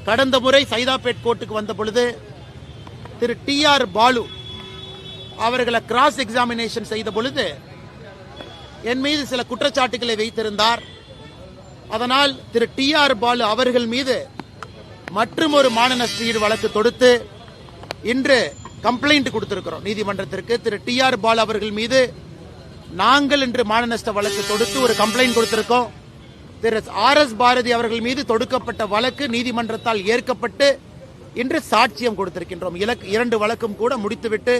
கடந்த முறை சைதாப்பேட் கோர்ட்டுக்கு வந்த பொழுது திரு TR பாலு அவர்களை கிராஸ் எக்ஸாமினேஷன் செய்த பொழுது என் மீது சில குற்றச்சாட்டுகளை வைத்திருந்தார். அதனால் திரு TR பாலு அவர்கள் மீது மற்றும் ஒரு மானநஷ்டஈடு வழக்கு தொடுத்து இன்று கம்ப்ளைண்ட் கொடுத்திருக்கிறோம் நீதிமன்றத்திற்கு. திரு TR பாலு அவர்கள் மீது நாங்கள் இன்று மானநஷ்ட வழக்கு தொடுத்து ஒரு கம்ப்ளைண்ட் கொடுத்திருக்கோம். திரு RS பாரதி அவர்கள் மீது தொடுக்கப்பட்ட வழக்கு நீதிமன்றத்தால் ஏற்கப்பட்டு இன்று சாட்சியம் கொடுத்திருக்கின்றோம். 2 வழக்கும் கூட முடித்துவிட்டு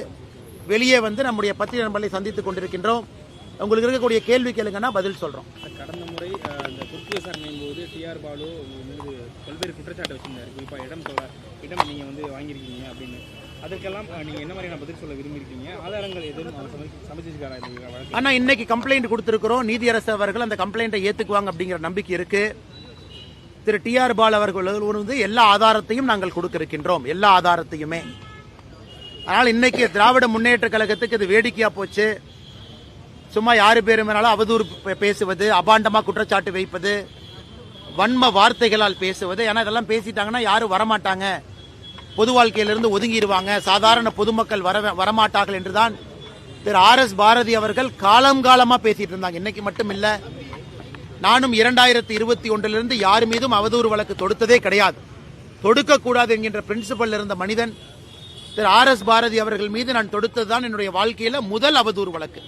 வெளியே வந்து நம்முடைய பத்திரிகை நண்பர்களை சந்தித்துக் கொண்டிருக்கின்றோம். உங்களுக்கு இருக்கக்கூடிய கேள்வி கேளுங்கன்னா பதில் சொல்றோம். கடந்த முறை அந்த குறுக்கு விசாரணையின் போது TR பாலு மீது பல்வேறு குற்றச்சாட்டு வச்சிருந்தாரு. குறிப்பாக இடம் நீங்க வந்து வாங்கியிருக்கீங்க அப்படின்னு. அதற்கெல்லாம் நீங்க என்ன மாதிரியான பதில் சொல்ல விரும்பியிருக்கீங்க? ஆதாரங்கள் எதுவும் சமர்ப்பிச்சிருக்காரா? ஆனா இன்னைக்கு கம்ப்ளைண்ட் கொடுத்திருக்கிறோம். நீதியரசர் அவர்கள் அந்த கம்ப்ளைண்ட்டை ஏத்துக்குவாங்க அப்படிங்கிற நம்பிக்கை இருக்கு. திரு TR பாலு அவர்கள் வந்து எல்லா ஆதாரத்தையும் நாங்கள் கொடுக்க இருக்கின்றோம், எல்லா ஆதாரத்தையுமே. ஆனால் இன்னைக்கு திராவிட முன்னேற்ற கழகத்துக்கு இது வேடிக்கையா போச்சு. சும்மா யாரு பேரு மேலாலும் அவதூறு பேசுவது, அபாண்டமா குற்றச்சாட்டு வைப்பது, வன்ம வார்த்தைகளால் பேசுவது. ஏன்னா இதெல்லாம் பேசிட்டாங்கன்னா யாரும் வரமாட்டாங்க, பொது வாழ்க்கையிலிருந்து ஒதுங்கிடுவாங்க, சாதாரண பொதுமக்கள் வரமாட்டார்கள் என்றுதான் திரு RS பாரதி அவர்கள் காலமா பேசிட்டு இருந்தாங்க. இன்னைக்கு மட்டும் இல்ல, நானும் 2021 யார் மீதும் அவதூறு வழக்கு தொடுத்ததே கிடையாது. தொடுக்க கூடாது என்கின்ற பிரின்சிபல் இருந்த மனிதன் திரு RS பாரதி அவர்கள் மீது நான் தொடுத்ததுதான் என்னுடைய வாழ்க்கையில முதல் அவதூறு வழக்கு.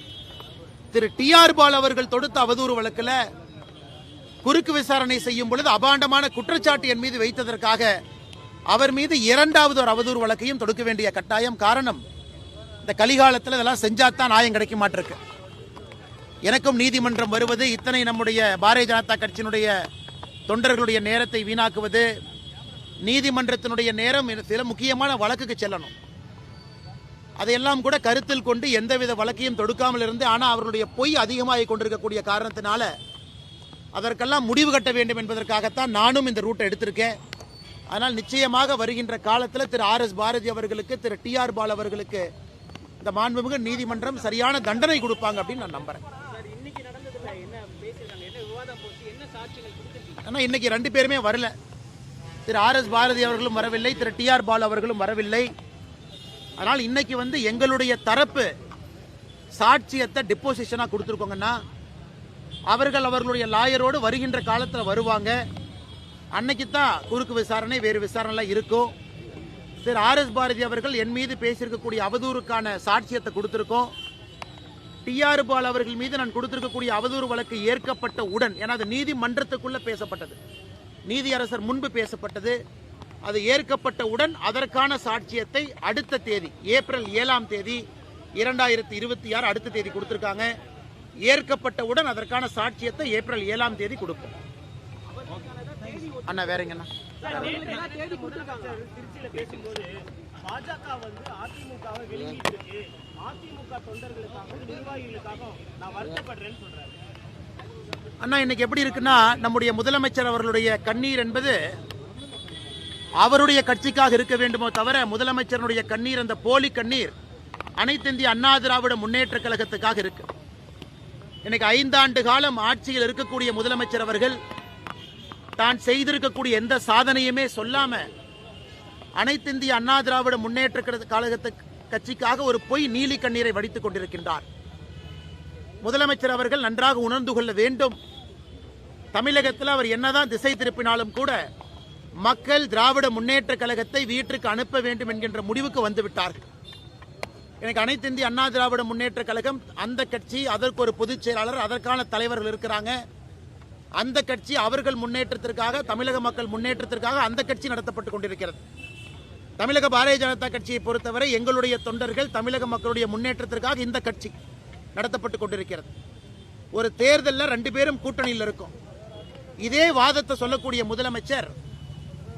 திரு TR பாலு அவர்கள் தொடுத்த அவதூறு வழக்குல குறுக்கு விசாரணை செய்யும் பொழுது அபாண்டமான குற்றச்சாட்டு என் மீது வைத்ததற்காக அவர் மீது 2வது ஒரு அவதூறு வழக்கையும் தொடுக்க வேண்டிய கட்டாயம். காரணம், இந்த கலிகாலத்தில் இதெல்லாம் செஞ்சாத்தான் நியாயம் கிடைக்க மாட்டிருக்கு. எனக்கும் நீதிமன்றம் வருவது, இத்தனை நம்முடைய பாரதிய ஜனதா கட்சியினுடைய தொண்டர்களுடைய நேரத்தை வீணாக்குவது, நீதிமன்றத்தினுடைய நேரம் சில முக்கியமான வழக்குக்கு செல்லணும், அதையெல்லாம் கூட கருத்தில் கொண்டு எந்தவித வழக்கையும் தொடுக்காமல் இருந்து, ஆனால் அவர்களுடைய பொய் அதிகமாகிக் கொண்டிருக்கக்கூடிய காரணத்தினால அதற்கெல்லாம் முடிவு கட்ட வேண்டும் என்பதற்காகத்தான் நானும் இந்த ரூட்டை எடுத்திருக்கேன். ஆனால் நிச்சயமாக வருகின்ற காலத்தில் திரு RS பாரதி அவர்களுக்கு, திரு TR பாலு அவர்களுக்கு இந்த மாண்புமிகு நீதிமன்றம் சரியான தண்டனை கொடுப்பாங்க அப்படின்னு நான் நம்புறேன். ஆனால் இன்னைக்கு 2 பேருமே வரல. திரு RS பாரதி அவர்களும் வரவில்லை, திரு TR பாலு அவர்களும் வரவில்லை. அதனால் இன்னைக்கு வந்து எங்களுடைய தரப்பு சாட்சியத்தை டிப்போசிஷனா கொடுத்துருக்கோங்கன்னா அவர்களுடைய லாயரோடு வருகின்ற காலத்தில் வருவாங்க. அன்னைக்கு தான் குறுக்கு விசாரணை, வேறு விசாரணை இருக்கும். திரு RS பாரதி அவர்கள் என் மீது பேசியிருக்கக்கூடிய அவதூறுக்கான சாட்சியத்தை கொடுத்திருக்கோம். TR பாலு அவர்கள் மீது நான் கொடுத்திருக்கக்கூடிய அவதூறு வழக்கு ஏற்கப்பட்ட உடன், ஏன்னா அது நீதிமன்றத்துக்குள்ள பேசப்பட்டது, நீதியரசர் முன்பு பேசப்பட்டது, அது ஏற்கப்பட்டவுடன் அதற்கான சாட்சியத்தை அடுத்த தேதி ஏப்ரல் 7ஆம் தேதி 2026 அடுத்த தேதி கொடுத்திருக்காங்க. ஏற்கப்பட்டவுடன் அதற்கான சாட்சியத்தை ஏப்ரல் 7ஆம் தேதி கொடுப்போம். அண்ணா வேறங்கண்ணா, பாஜக வந்து அதிமுகவை வெளியிட்டு இருக்கு, அதிமுக தொண்டர்களுக்காகவும் நிர்வாகிகளுக்காகவும் நான் வருத்தப்படுறேன்னு சொல்றாரு. அண்ணா இன்னைக்கு எப்படி இருக்குன்னா, நம்முடைய முதலமைச்சர் அவர்களுடைய கண்ணீர் என்பது அவருடைய கட்சிக்காக இருக்க வேண்டுமோ தவிர, முதலமைச்சருடைய கண்ணீர், அந்த போலி கண்ணீர் அனைத்து இந்திய அண்ணா திராவிட முன்னேற்ற கழகத்துக்காக இருக்கு. இன்னைக்கு 5 ஆண்டு காலம் ஆட்சியில் இருக்கக்கூடிய முதலமைச்சர் அவர்கள் தான் செய்திருக்கக்கூடிய எந்த சாதனையுமே சொல்லாம அனைத்து இந்திய அண்ணா திராவிட முன்னேற்ற கழகத்து கட்சிக்காக ஒரு பொய் நீலி கண்ணீரை வடித்துக் கொண்டிருக்கின்றார். முதலமைச்சர் அவர்கள் நன்றாக உணர்ந்து கொள்ள வேண்டும். தமிழகத்தில் அவர் என்னதான் திசை திருப்பினாலும் கூட மக்கள் திராவிட முன்னேற்ற கழகத்தை வீட்டிற்கு அனுப்ப வேண்டும் என்கின்ற முடிவுக்கு வந்துவிட்டார்கள். எனக்கு அனைத்து இந்திய அண்ணா திராவிட முன்னேற்ற கழகம், அந்த கட்சி, அதற்கு ஒரு பொதுச் செயலாளர், அதற்கான தலைவர்கள் இருக்கிறாங்க. அந்த கட்சி அவர்கள் முன்னேற்றத்திற்காக, தமிழக மக்கள் முன்னேற்றத்திற்காக அந்த கட்சி நடத்தப்பட்டுக் கொண்டிருக்கிறது. தமிழக பாரதிய ஜனதா கட்சியை பொறுத்தவரை எங்களுடைய தொண்டர்கள், தமிழக மக்களுடைய முன்னேற்றத்திற்காக இந்த கட்சி நடத்தப்பட்டுக் கொண்டிருக்கிறது. ஒரு தேர்தலில் 2 பேரும் கூட்டணியில் இருக்கும். இதே வாதத்தை சொல்லக்கூடிய முதலமைச்சர்,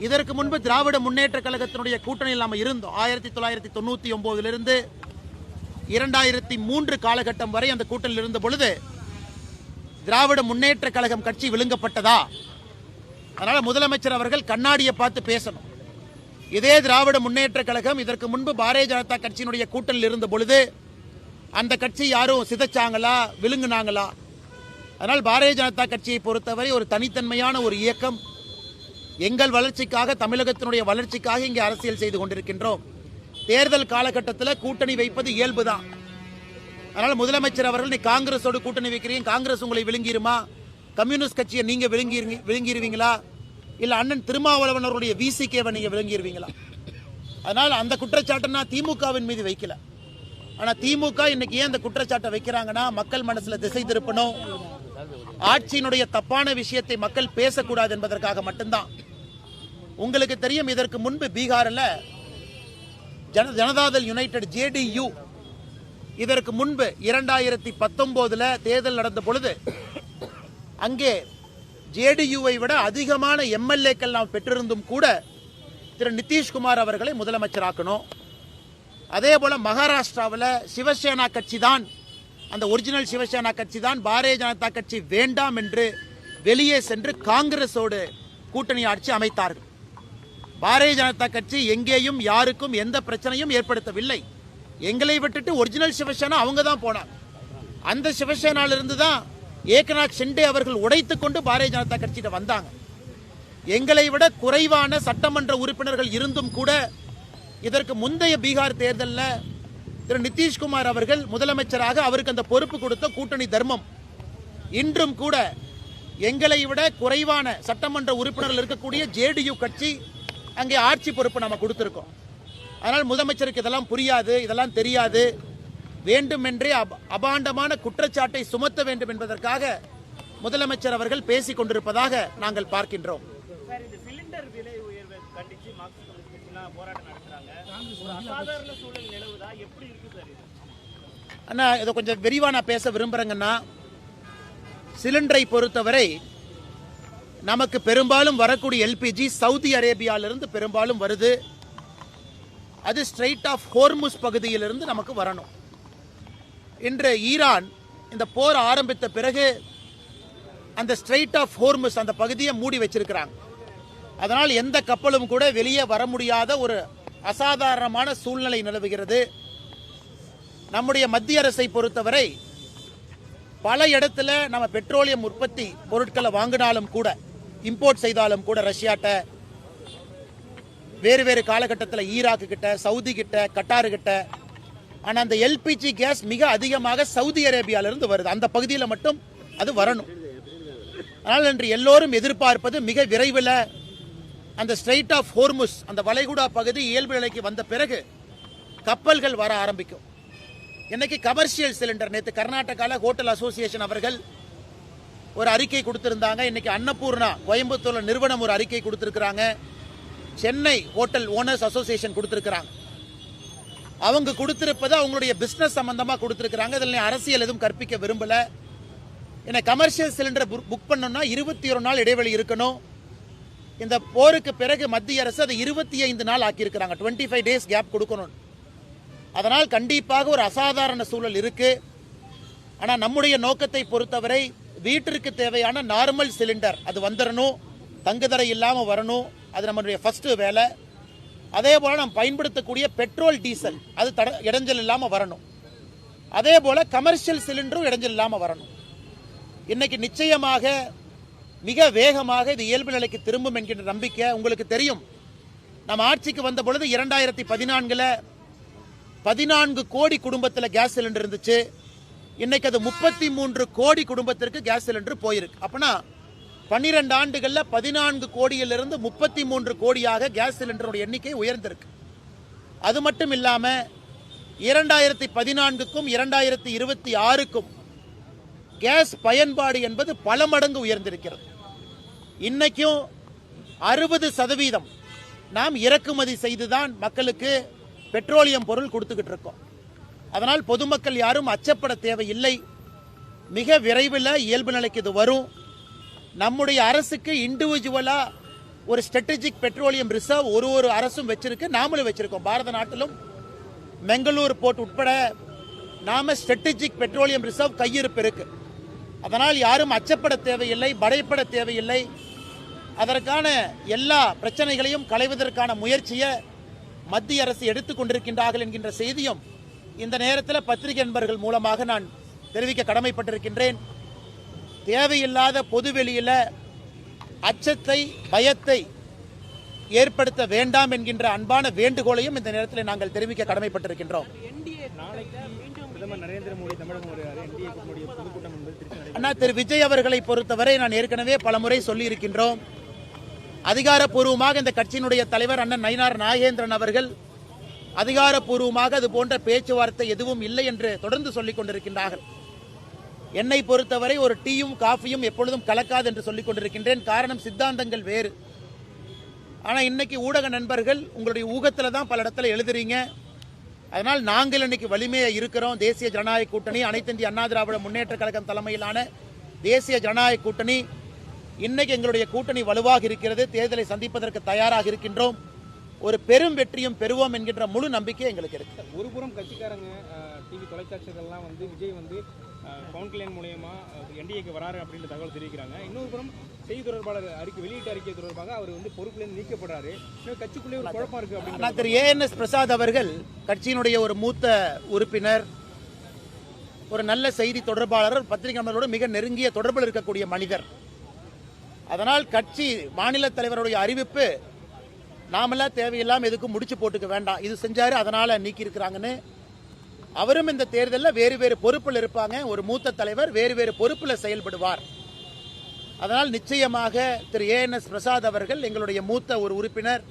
இதற்கு முன்பு திராவிட முன்னேற்ற கழகத்தினுடைய கூட்டணியில் நாம் இருந்தோம். 1999 2003 காலகட்டம் வரை அந்த கூட்டணியில் இருந்த பொழுது திராவிட முன்னேற்ற கழகம் கட்சி விழுங்கப்பட்டதா? அதனால முதலமைச்சர் அவர்கள் கண்ணாடியை பார்த்து பேசணும். இதே திராவிட முன்னேற்ற கழகம் இதற்கு முன்பு பாரதிய ஜனதா கட்சியினுடைய கூட்டணியில் இருந்த பொழுது அந்த கட்சி யாரும் சிதைச்சாங்களா, விழுங்குனாங்களா? அதனால் பாரதிய ஜனதா கட்சியை பொறுத்தவரை ஒரு தனித்தன்மையான ஒரு இயக்கம், எங்கள் வளர்ச்சிக்காக, தமிழகத்தினுடைய வளர்ச்சிக்காக இங்கே அரசியல் செய்து கொண்டிருக்கின்றோம். தேர்தல் காலகட்டத்தில் கூட்டணி வைப்பது இயல்புதான். அதனால் முதலமைச்சர் அவர்கள், நீ காங்கிரஸோடு கூட்டணி வைக்கிறீங்க, காங்கிரஸ் உங்களை விழுங்கிருமா, கம்யூனிஸ்ட் கட்சியை நீங்க விழுங்கிருவீங்களா, இல்ல அண்ணன் திருமாவளவன் அவருடைய விசிகேவை நீங்க விழுங்கிருவீங்களா? அதனால் அந்த குற்றச்சாட்டை நான் திமுகவின் மீது வைக்கல. ஆனா திமுக இன்னைக்கு ஏன் அந்த குற்றச்சாட்டை வைக்கிறாங்கன்னா, மக்கள் மனசுல திசை திருப்பணும், ஆட்சியினுடைய தப்பான விஷயத்தை மக்கள் பேசக்கூடாது என்பதற்காக மட்டும்தான். உங்களுக்கு தெரியும், இதற்கு முன்பு பீகாரில் ஜனதாதள் யுனைடெட் JDU இதற்கு முன்பு 2019 தேர்தல் நடந்த பொழுது அங்கே JDUவை விட அதிகமான MLAக்கள் நாம் பெற்றிருந்தும் கூட திரு நிதிஷ்குமார் அவர்களை முதலமைச்சராக்கணும். அதே போல மகாராஷ்டிராவில் சிவசேனா கட்சி தான், அந்த ஒரிஜினல் சிவசேனா கட்சி தான் பாரதிய ஜனதா கட்சி வேண்டாம் என்று வெளியே சென்று காங்கிரஸோடு கூட்டணி ஆட்சி அமைத்தார்கள். பாரதிய ஜனதா கட்சி எங்கேயும் யாருக்கும் எந்த பிரச்சனையும் ஏற்படுத்தவில்லை. எங்களை விட்டுட்டு ஒரிஜினல் சிவசேனா அவங்க தான் போனாங்க. அந்த சிவசேனாவிலிருந்து தான் ஏக்நாத் ஷிண்டே அவர்கள் உடைத்துக் கொண்டு பாரதிய ஜனதா கட்சியிட்ட வந்தாங்க. எங்களை விட குறைவான சட்டமன்ற உறுப்பினர்கள் இருந்தும் கூட இதற்கு முந்தைய பீகார் தேர்தலில் திரு நிதிஷ்குமார் அவர்கள் முதலமைச்சராக அவருக்கு அந்த பொறுப்பு கொடுத்த கூட்டணி தர்மம். இன்றும் கூட எங்களை விட குறைவான சட்டமன்ற உறுப்பினர்கள் இருக்கக்கூடிய JDU கட்சி அங்கே ஆட்சி பொறுப்பு நம்ம கொடுத்திருக்கோம். அதனால் முதலமைச்சருக்கு இதெல்லாம் புரியாது, இதெல்லாம் தெரியாது, வேண்டுமென்றே அபாண்டமான குற்றச்சாட்டை சுமத்த வேண்டும் என்பதற்காக முதலமைச்சர் அவர்கள் பேசிக் கொண்டிருப்பதாக நாங்கள் பார்க்கின்றோம். சார், இந்த சிலிண்டர் விலை உயர்வை கண்டித்து மார்க்சிஸ்ட் கம்யூனிஸ்ட் கட்சிலாம் போராட்டம் நடத்துறாங்க. ஒரு அசாதாரண சூழல் நிலவுதா, எப்படி இருக்கு சார் இது? அண்ணா, இதை கொஞ்சம் விரிவா நான் பேச விரும்புறேங்கன்னா, சிலிண்டரை பொறுத்தவரை நமக்கு பெரும்பாலும் வரக்கூடிய LPG சவுதி அரேபியாவிலிருந்து பெரும்பாலும் வருது. அது ஸ்ட்ரெயிட் ஆஃப் ஹோர்முஸ் பகுதியிலிருந்து நமக்கு வரணும். இன்று ஈரான் இந்த போர் ஆரம்பித்த பிறகு அந்த ஸ்ட்ரெயிட் ஆஃப் ஹோர்முஸ் அந்த பகுதியை மூடி வச்சிருக்கிறாங்க. அதனால் எந்த கப்பலும் கூட வெளியே வர முடியாத ஒரு அசாதாரணமான சூழ்நிலை நிலவுகிறது. நம்முடைய மத்திய அரசை பொறுத்தவரை பல இடத்துல நம்ம பெட்ரோலியம் உற்பத்தி பொருட்களை வாங்கினாலும் கூட, இம்போர்ட் செய்தாலும் கூட, ரஷ்யாட்ட, வேறு வேறு காலகட்டத்தில் ஈராக்கு கிட்ட, சவுதி கிட்ட, கட்டாரு கிட்ட. ஆனால் அந்த LPG கேஸ் மிக அதிகமாக சவுதி அரேபியாவிலிருந்து வருது. அந்த பகுதியில் மட்டும் அது வரணும். ஆனால் இன்று எல்லோரும் எதிர்பார்ப்பது மிக விரைவில் அந்த ஸ்ட்ரெயிட் ஆஃப் ஹோர்முஸ், அந்த வளைகுடா பகுதி இயல்பு நிலைக்கு வந்த பிறகு கப்பல்கள் வர ஆரம்பிக்கும். இன்னைக்கு கமர்ஷியல் சிலிண்டர், நேற்று கர்நாடகாவில் ஹோட்டல் அசோசியேஷன் அவர்கள் ஒரு அறிக்கை கொடுத்திருந்தாங்க. இன்னைக்கு அன்னபூர்ணா கோயம்புத்தூர்ல நிறுவனம் ஒரு அறிக்கை கொடுத்திருக்கிறாங்க. சென்னை ஹோட்டல் ஓனர்ஸ் அசோசியேஷன் கொடுத்திருக்கிறாங்க. அவங்க கொடுத்திருப்பது அவங்களுடைய பிசினஸ் சம்பந்தமா கொடுத்திருக்கிறாங்க. இதில் அரசியல் எதுவும் கற்பிக்க விரும்பல. என்ன, கமர்ஷியல் சிலிண்டர் புக் பண்ணணும்னா 21 நாள் இடைவெளி இருக்கணும். இந்த போருக்கு பிறகு மத்திய அரசு அதை 25 நாள் ஆக்கியிருக்கிறாங்க. 25 டேஸ் கேப் கொடுக்கணும். அதனால் கண்டிப்பாக ஒரு அசாதாரண சூழல் இருக்கு. ஆனால் நம்முடைய நோக்கத்தை பொறுத்தவரை வீட்டிற்கு தேவையான நார்மல் சிலிண்டர் அது வந்துடணும், தங்குதடை இல்லாமல் வரணும். அது நம்மளுடைய ஃபர்ஸ்ட் வேலை. அதே போல நாம் பயன்படுத்தக்கூடிய பெட்ரோல், டீசல் அது இடைஞ்சல் இல்லாமல் வரணும். அதே போல கமர்ஷியல் சிலிண்டரும் இடைஞ்சல் இல்லாமல் வரணும். இன்னைக்கு நிச்சயமாக மிக வேகமாக இது இயல்பு நிலைக்கு திரும்பும் என்கின்ற நம்பிக்கை உங்களுக்கு தெரியும். நம்ம ஆட்சிக்கு வந்த பொழுது 2014 14 கோடி குடும்பத்தில் கேஸ் சிலிண்டர் இருந்துச்சு. இன்னைக்கு அது 33 கோடி குடும்பத்திற்கு கேஸ் சிலிண்டர் போயிருக்கு. அப்படின்னா 12 ஆண்டுகளில் 14 கோடியிலிருந்து 33 கோடியாக கேஸ் சிலிண்டருடைய எண்ணிக்கை உயர்ந்திருக்கு. அது மட்டும் இல்லாம 2014க்கும் 2026க்கும் கேஸ் பயன்பாடு என்பது பல மடங்கு உயர்ந்திருக்கிறது. இன்னைக்கும் 60% நாம் இறக்குமதி செய்துதான் மக்களுக்கு பெட்ரோலியம் பொருள் கொடுத்துக்கிட்டு இருக்கோம். அதனால் பொதுமக்கள் யாரும் அச்சப்பட தேவையில்லை. மிக விரைவில் இயல்பு நிலைக்கு இது வரும். நம்முடைய அரசுக்கு இண்டிவிஜுவலா ஒரு ஸ்ட்ராட்டஜிக் பெட்ரோலியம் ரிசர்வ் ஒரு அரசும் வச்சிருக்கு, நாமளும் வச்சிருக்கோம். பாரத நாட்டிலும் பெங்களூர் போர்ட் உட்பட நாம ஸ்ட்ராட்டஜிக் பெட்ரோலியம் ரிசர்வ் கையிருப்பு இருக்கு. அதனால் யாரும் அச்சப்பட தேவையில்லை, பயப்பட தேவையில்லை. அதற்கான எல்லா பிரச்சனைகளையும் களைவதற்கான முயற்சியை மத்திய அரசு எடுத்துக் கொண்டிருக்கின்றார்கள் என்கின்ற செய்தியும் இந்த நேரத்தில் பத்திரிகை நண்பர்கள் மூலமாக நான் தெரிவிக்க கடமைப்பட்டிருக்கின்றேன். தேவையில்லாத பொதுவெளியில் அச்சத்தை, பயத்தை ஏற்படுத்த வேண்டாம் என்கின்ற அன்பான வேண்டுகோளையும் இந்த நேரத்தில் நாங்கள் தெரிவிக்க கடமைப்பட்டிருக்கின்றோம். நாளைக்கு பிரதமர் நரேந்திர மோடி தமிழகம் வருகிறார். என்டிஏ கூட்டணியுடைய பொதுக்கூட்டம் என்பது திருச்சி நடைபெறும். அண்ணா திரு விஜய் அவர்களை பொறுத்தவரை நான் ஏற்கனவே பலமுறை சொல்லி இருக்கின்றோம். அதிகாரப்பூர்வமாக இந்த கட்சியினுடைய தலைவர் அண்ணன் நயினார் நாகேந்திரன் அவர்கள் அதிகாரப்பூர்வமாக அது போன்ற பேச்சுவார்த்தை எதுவும் இல்லை என்று தொடர்ந்து சொல்லிக் கொண்டிருக்கின்றார்கள். என்னை பொறுத்தவரை ஒரு டீயும் காஃபியும் எப்பொழுதும் கலக்காது என்று சொல்லிக் கொண்டிருக்கின்றேன். காரணம் சித்தாந்தங்கள் வேறு. ஆனால் இன்னைக்கு ஊடக நண்பர்கள் உங்களுடைய ஊகத்தில் தான் பல இடத்துல எழுதுறீங்க. அதனால் நாங்கள் இன்னைக்கு வலிமையாக இருக்கிறோம். தேசிய ஜனநாயக கூட்டணி, அனைத்து இந்திய அண்ணா திராவிட முன்னேற்ற கழகம் தலைமையிலான தேசிய ஜனநாயக கூட்டணி, இன்னைக்கு எங்களுடைய கூட்டணி வலுவாக இருக்கிறது. தேர்தலை சந்திப்பதற்கு தயாராக இருக்கின்றோம். ஒரு பெரும் வெற்றியும் பெறுவோம் என்கின்ற முழு நம்பிக்கை எங்களுக்கு இருக்கு. ஒரு புறம் கட்சிக்காரங்க டிவி தொலைக்காட்சிகள்லாம் வந்து விஜய் வந்து பவன் கல்யாண் மூலயமா என்டிஏக்கு வராரு அப்படின்ற தகவல் தெரிவிக்கிறாங்க. இன்னொரு புறம் செய்தி தொடர்பாளர் வெளியிட்ட அறிக்கை தொடர்பாக அவர் வந்து பொறுப்பிலிருந்து நீக்கப்படுறாரு. கட்சிக்குள்ளே ஒரு குழப்பம் இருக்கு அப்படின்னு திரு ஏஎன்எஸ் பிரசாத் அவர்கள் கட்சியினுடைய ஒரு மூத்த உறுப்பினர், ஒரு நல்ல செய்தி தொடர்பாளர், பத்திரிகையாளர்களோடு மிக நெருங்கிய தொடர்பில் இருக்கக்கூடிய மனிதர். அதனால் கட்சி மாநில தலைவருடைய அறிவிப்பு நாமெல்லாம் தேவையில்லாம எதுக்கும் முடிச்சு போட்டுக்க வேண்டாம், இது செஞ்சாரு அதனால நீக்கி இருக்கிறாங்கன்னு. அவரும் இந்த தேர்தலில் வேறு வேறு பொறுப்பில் இருப்பாங்க. ஒரு மூத்த தலைவர் வேறு வேறு பொறுப்பில் செயல்படுவார். அதனால் நிச்சயமாக திரு ஏஎன்எஸ் பிரசாத் அவர்கள் எங்களுடைய மூத்த ஒரு உறுப்பினர்,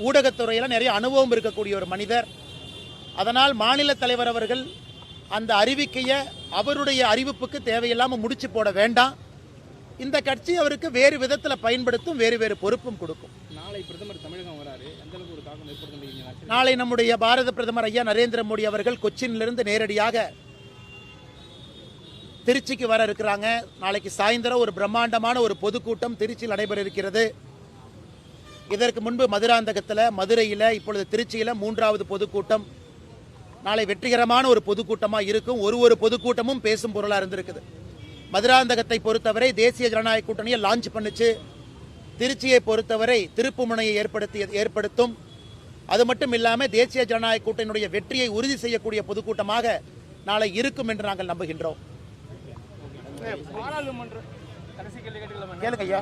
ஊடகத்துறையில் நிறைய அனுபவம் இருக்கக்கூடிய ஒரு மனிதர். அதனால் மாநில தலைவர் அவர்கள் அந்த அறிவிக்கையை அவருடைய அறிவிப்புக்கு தேவையில்லாமல் முடிச்சு போட வேண்டாம். இந்த கட்சி அவருக்கு வேறு விதத்தில் பயன்படுத்தும், வேறு வேறு பொறுப்பும் கொடுக்கும். நாளை பிரதமர் தமிழகம் வராரு, எந்த அளவுக்கு ஒரு தாக்கம் ஏற்படுத்த? நாளை நம்முடைய பாரத பிரதமர் ஐயா நரேந்திர மோடி அவர்கள் கொச்சினிலிருந்து நேரடியாக திருச்சிக்கு வர இருக்கிறாங்க. நாளைக்கு சாயந்தரம் ஒரு பிரம்மாண்டமான ஒரு பொதுக்கூட்டம் திருச்சியில் நடைபெற இருக்கிறது. இதற்கு முன்பு மதுராந்தகத்தில், மதுரையில், இப்பொழுது திருச்சியில் 3வது பொதுக்கூட்டம். நாளை வெற்றிகரமான ஒரு பொதுக்கூட்டமாக இருக்கும். ஒரு பொதுக்கூட்டமும் பேசும் பொருளாக இருந்திருக்குது. மதுராந்தகத்தை பொறுத்தவரை தேசிய ஜனநாயக கூட்டணியை லான்ச் பண்ணுச்சு. திருச்சியை பொறுத்தவரை திருப்புமுனையை ஏற்படுத்தும். அது மட்டும் இல்லாமல் தேசிய ஜனநாயக கூட்டணியுடைய வெற்றியை உறுதி செய்யக்கூடிய பொதுக்கூட்டமாக நாளை இருக்கும் என்று நாங்கள் நம்புகின்றோம். கேளுங்க ஐயா.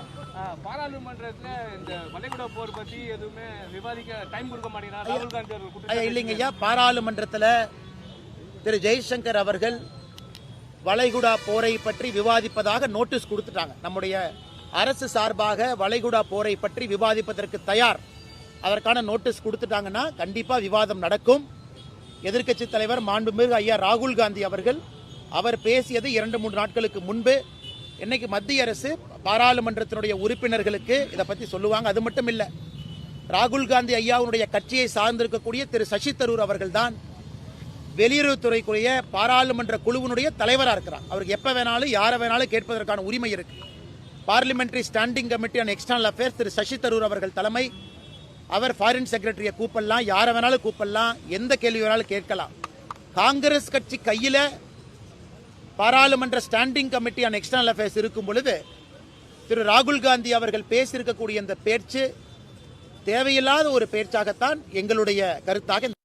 பாராளுமன்றத்தில் இந்த வளைகுடா போர் பற்றி எதுவுமே விவாதிக்க டைம் கொடுக்க மாட்டேங்கிறார் ராகுல் காந்தி அவர்கள். இல்லைங்க ஐயா, பாராளுமன்றத்தில் திரு ஜெய்சங்கர் அவர்கள் வளைகுடா போரை பற்றி விவாதிப்பதாக நோட்டீஸ் கொடுத்துட்டாங்க. நம்முடைய அரசு சார்பாக வளைகுடா போரை பற்றி விவாதிப்பதற்கு தயார், அதற்கான நோட்டீஸ் கொடுத்துட்டாங்கன்னா கண்டிப்பா விவாதம் நடக்கும். எதிர்க்கட்சி தலைவர் மாண்புமிகு ஐயா ராகுல் காந்தி அவர்கள் அவர் பேசியது 2-3 நாட்களுக்கு முன்பு. இன்னைக்கு மத்திய அரசு பாராளுமன்றத்தினுடைய உறுப்பினர்களுக்கு இதை பத்தி சொல்லுவாங்க. அது மட்டும் இல்ல, ராகுல் காந்தி ஐயாவுடைய கட்சியை சார்ந்திருக்கக்கூடிய திரு சசி தரூர் அவர்கள் தான் வெளியுறவுத்துறைக்குரிய பாராளுமன்ற குழுவினுடைய தலைவராக இருக்கிறார். அவருக்கு எப்ப வேணாலும் யாரை வேணாலும் கேட்பதற்கான உரிமை இருக்கு. Parliamentary standing committee on external affairs திரு சசி தரூர் அவர்கள் தலைமை. அவர் ஃபாரின் செக்ரட்டரியை கூப்பிடலாம், யாரை வேணாலும் கூப்பிடலாம், எந்த கேள்வி வேணாலும் கேட்கலாம். காங்கிரஸ் கட்சி கையில பாராளுமன்ற standing committee on external affairs இருக்கும் பொழுது திரு ராகுல் காந்தி அவர்கள் பேசியிருக்கக்கூடிய இந்த பேச்சு தேவையில்லாத ஒரு பேச்சாகத்தான் எங்களுடைய கருத்தாக